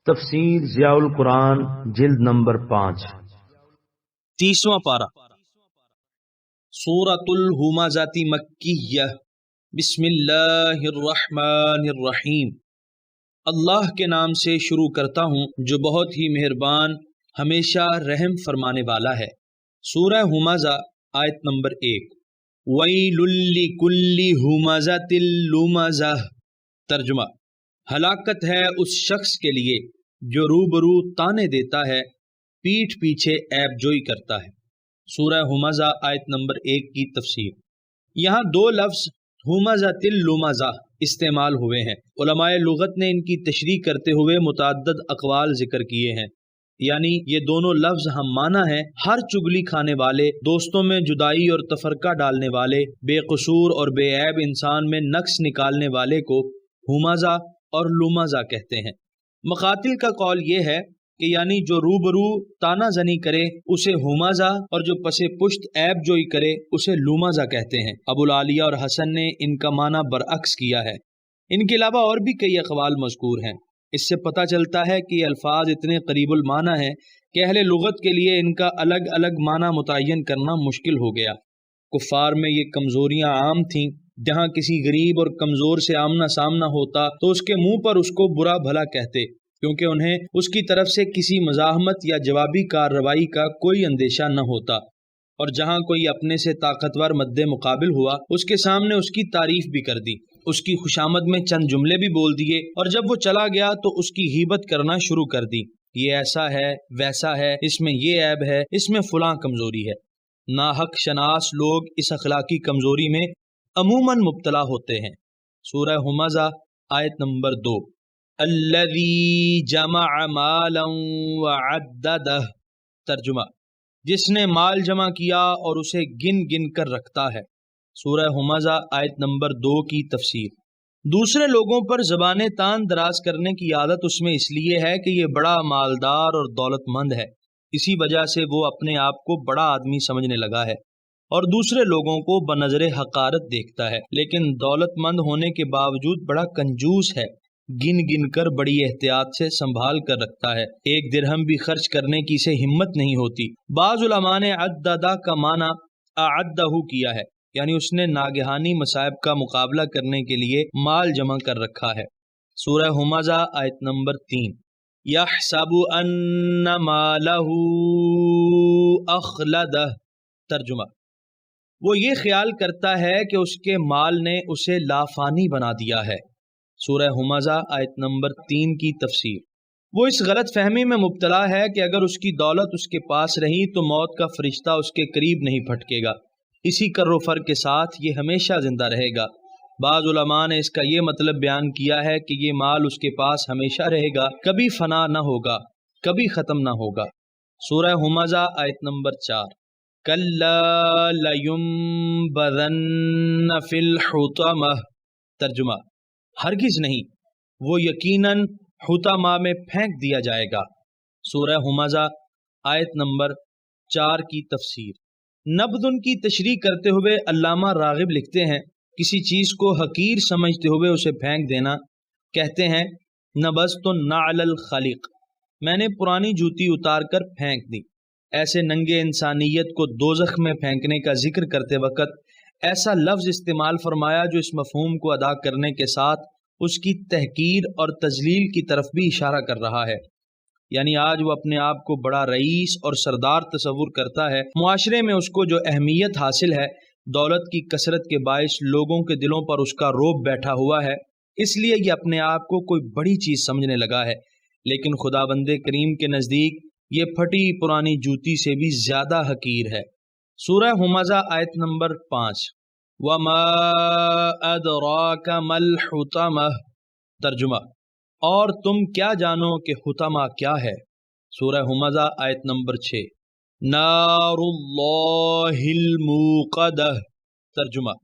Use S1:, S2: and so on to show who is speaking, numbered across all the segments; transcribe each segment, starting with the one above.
S1: تفسیر ضیاء القرآن جلد نمبر 5
S2: 30واں پارہ سورۃ الہمزۃ مکیہ بسم اللہ الرحمن الرحیم اللہ کے نام سے شروع کرتا ہوں جو بہت ہی مہربان ہمیشہ رحم فرمانے والا ہے۔ سورہ ہمزہ آیت نمبر 1۔ ویل لکل ہمزۃ لمزہ، ترجمہ ہلاکت ہے اس شخص کے لیے جو روبرو تانے دیتا ہے، پیٹھ پیچھے عیب جوئی کرتا ہے۔ سورہ ہمزہ آیت نمبر 1 کی تفسیر۔ یہاں دو لفظ ہمزۃ اللمزہ استعمال ہوئے ہیں۔ علماء لغت نے ان کی تشریح کرتے ہوئے متعدد اقوال ذکر کیے ہیں، یعنی یہ دونوں لفظ ہم معنی ہیں، ہر چگلی کھانے والے، دوستوں میں جدائی اور تفرقہ ڈالنے والے، بے قصور اور بے عیب انسان میں نقص نکالنے والے کو ہمزہ اور لمزہ کہتے ہیں۔ مقاتل کا قول یہ ہے کہ یعنی جو روبرو تانا زنی کرے اسے ہمزہ اور جو پس پشت عیب جوئی کرے اسے لمزہ کہتے ہیں۔ ابو العالیہ اور حسن نے ان کا معنی برعکس کیا ہے۔ ان کے علاوہ اور بھی کئی اقوال مذکور ہیں۔ اس سے پتہ چلتا ہے کہ یہ الفاظ اتنے قریب المعنی ہیں کہ اہل لغت کے لیے ان کا الگ الگ معنی متعین کرنا مشکل ہو گیا۔ کفار میں یہ کمزوریاں عام تھیں، جہاں کسی غریب اور کمزور سے آمنا سامنا ہوتا تو اس کے منہ پر اس کو برا بھلا کہتے، کیونکہ انہیں اس کی طرف سے کسی مزاحمت یا جوابی کارروائی کا کوئی اندیشہ نہ ہوتا، اور جہاں کوئی اپنے سے طاقتور مد مقابل ہوا اس کے سامنے اس کی تعریف بھی کر دی، اس کی خوشامد میں چند جملے بھی بول دیے، اور جب وہ چلا گیا تو اس کی غیبت کرنا شروع کر دی، یہ ایسا ہے، ویسا ہے، اس میں یہ عیب ہے، اس میں فلاں کمزوری ہے۔ ناحق شناس لوگ اس اخلاقی کمزوری میں عموماً مبتلا ہوتے ہیں۔ سورہ ہمزہ آیت نمبر 2۔ الذی جمع مالا وعددہ، ترجمہ جس نے مال جمع کیا اور اسے گن گن کر رکھتا ہے۔ سورہ ہمزہ آیت نمبر 2 کی تفسیر۔ دوسرے لوگوں پر زبان تان دراز کرنے کی عادت اس میں اس لیے ہے کہ یہ بڑا مالدار اور دولت مند ہے، اسی وجہ سے وہ اپنے آپ کو بڑا آدمی سمجھنے لگا ہے اور دوسرے لوگوں کو بنظر حقارت دیکھتا ہے، لیکن دولت مند ہونے کے باوجود بڑا کنجوس ہے، گن گن کر بڑی احتیاط سے سنبھال کر رکھتا ہے، ایک درہم بھی خرچ کرنے کی اسے ہمت نہیں ہوتی۔ بعض علماء نے عددہ کا معنی اعدہ کیا ہے، یعنی اس نے ناگہانی مصائب کا مقابلہ کرنے کے لیے مال جمع کر رکھا ہے۔ سورہ ہمزہ آیت نمبر 3۔ یحسب ان مالہ اخلدہ، ترجمہ وہ یہ خیال کرتا ہے کہ اس کے مال نے اسے لافانی بنا دیا ہے۔ سورہ ہمزہ آیت نمبر 3 کی تفسیر۔ وہ اس غلط فہمی میں مبتلا ہے کہ اگر اس کی دولت اس کے پاس رہی تو موت کا فرشتہ اس کے قریب نہیں پھٹکے گا، اسی کر و فر کے ساتھ یہ ہمیشہ زندہ رہے گا۔ بعض علماء نے اس کا یہ مطلب بیان کیا ہے کہ یہ مال اس کے پاس ہمیشہ رہے گا، کبھی فنا نہ ہوگا، کبھی ختم نہ ہوگا۔ سورہ ہمزہ آیت نمبر 4۔ کَلَّا لَيُنبَذَنَّ فِي الْحُطَمَةِ، ترجمہ ہرگز نہیں، وہ یقیناً حطمہ میں پھینک دیا جائے گا۔ سورہ ہمزہ آیت نمبر 4 کی تفسیر۔ نبذ کی تشریح کرتے ہوئے علامہ راغب لکھتے ہیں، کسی چیز کو حقیر سمجھتے ہوئے اسے پھینک دینا، کہتے ہیں نبذت نعل الخلق، میں نے پرانی جوتی اتار کر پھینک دی۔ ایسے ننگے انسانیت کو دوزخ میں پھینکنے کا ذکر کرتے وقت ایسا لفظ استعمال فرمایا جو اس مفہوم کو ادا کرنے کے ساتھ اس کی تحقیر اور تذلیل کی طرف بھی اشارہ کر رہا ہے، یعنی آج وہ اپنے آپ کو بڑا رئیس اور سردار تصور کرتا ہے، معاشرے میں اس کو جو اہمیت حاصل ہے دولت کی کثرت کے باعث لوگوں کے دلوں پر اس کا رعب بیٹھا ہوا ہے، اس لیے یہ اپنے آپ کو کوئی بڑی چیز سمجھنے لگا ہے، لیکن خداوند کریم کے نزدیک یہ پھٹی پرانی جوتی سے بھی زیادہ حقیر ہے۔ سورہ ہمزہ آیت نمبر 5۔ وَمَا أَدْرَاكَ مَا الْحُطَمَةُ، ترجمہ اور تم کیا جانو کہ حطمہ کیا ہے۔ سورہ ہمزہ آیت نمبر 6۔ نار اللہ الموقدہ، ترجمہ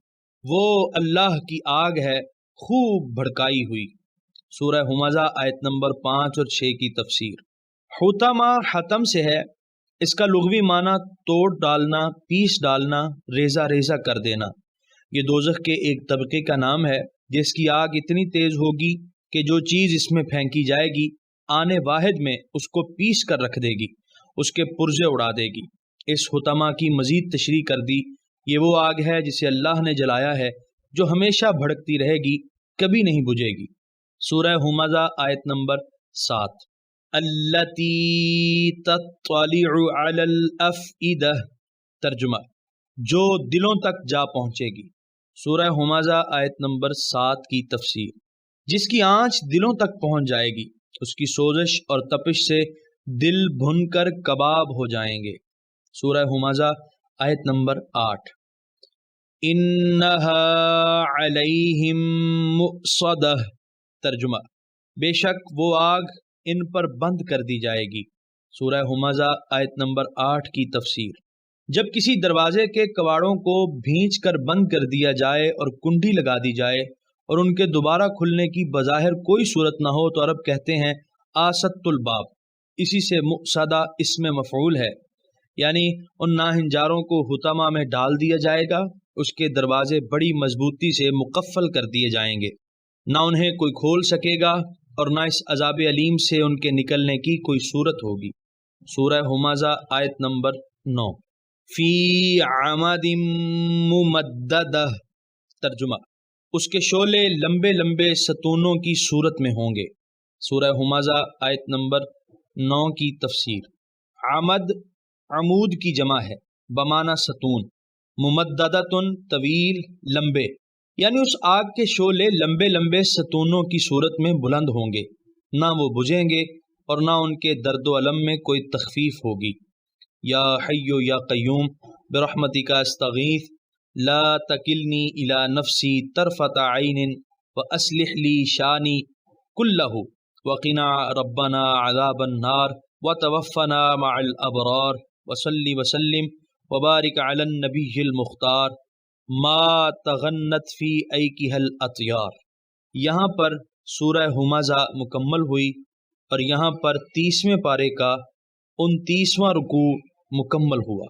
S2: وہ اللہ کی آگ ہے خوب بھڑکائی ہوئی۔ سورہ ہمزہ آیت نمبر 5 اور 6 کی تفسیر۔ حطمہ حتم سے ہے، اس کا لغوی معنی توڑ ڈالنا، پیس ڈالنا، ریزہ ریزہ کر دینا۔ یہ دوزخ کے ایک طبقے کا نام ہے جس کی آگ اتنی تیز ہوگی کہ جو چیز اس میں پھینکی جائے گی آنے واحد میں اس کو پیس کر رکھ دے گی، اس کے پرزے اڑا دے گی۔ اس حطمہ کی مزید تشریح کر دی، یہ وہ آگ ہے جسے اللہ نے جلایا ہے، جو ہمیشہ بھڑکتی رہے گی، کبھی نہیں بجھے گی۔ سورہ ہمزہ آیت نمبر 7۔ التی تطلع علی الافئدہ، ترجمہ جو دلوں تک جا پہنچے گی۔ سورہ ہمزہ آیت نمبر 7 کی تفسیر، جس کی آنچ دلوں تک پہنچ جائے گی، اس کی سوزش اور تپش سے دل بھن کر کباب ہو جائیں گے۔ سورہ ہمزہ آیت نمبر 8۔ انہا علیہم مؤصدہ، ترجمہ بے شک وہ آگ ان پر بند کر دی جائے گی۔ سورہ ہمزہ آیت نمبر 8 کی تفسیر، جب کسی دروازے کے کواڑوں کو بھینچ کر بند کر دیا جائے اور کنڈی لگا دی جائے اور ان کے دوبارہ کھلنے کی بظاہر کوئی صورت نہ ہو تو عرب کہتے ہیں آست الباب، اسی سے مؤصدہ اسم مفعول ہے، یعنی ان ناہنجاروں کو حطمہ میں ڈال دیا جائے گا، اس کے دروازے بڑی مضبوطی سے مقفل کر دیے جائیں گے، نہ انہیں کوئی کھول سکے گا اور نہ اس عذاب علیم سے ان کے نکلنے کی کوئی صورت ہوگی۔ سورہ ہمزہ آیت نمبر 9۔ فی عمد ممددہ، ترجمہ اس کے شعلے لمبے لمبے ستونوں کی صورت میں ہوں گے۔ سورہ ہمزہ آیت نمبر 9 کی تفسیر، عمد عمود کی جمع ہے بمعنی ستون، ممددتن طویل لمبے، یعنی اس آگ کے شعلے لمبے لمبے ستونوں کی صورت میں بلند ہوں گے، نہ وہ بجھیں گے اور نہ ان کے درد و الم میں کوئی تخفیف ہوگی۔ یا حی یا قیوم برحمتک استغیث لا تکلنی الی نفسی طرفۃ عین واصلح لی شانی کلہ وقنا ربنا عذاب النار وتوفنا مع الابرار وصلی وسلم وبارک علی النبی المختار ما تغنت فی ایکہ الاطیار۔ یہاں پر سورہ ہمزہ مکمل ہوئی اور یہاں پر 30ویں پارے کا 29واں رکوع مکمل ہوا۔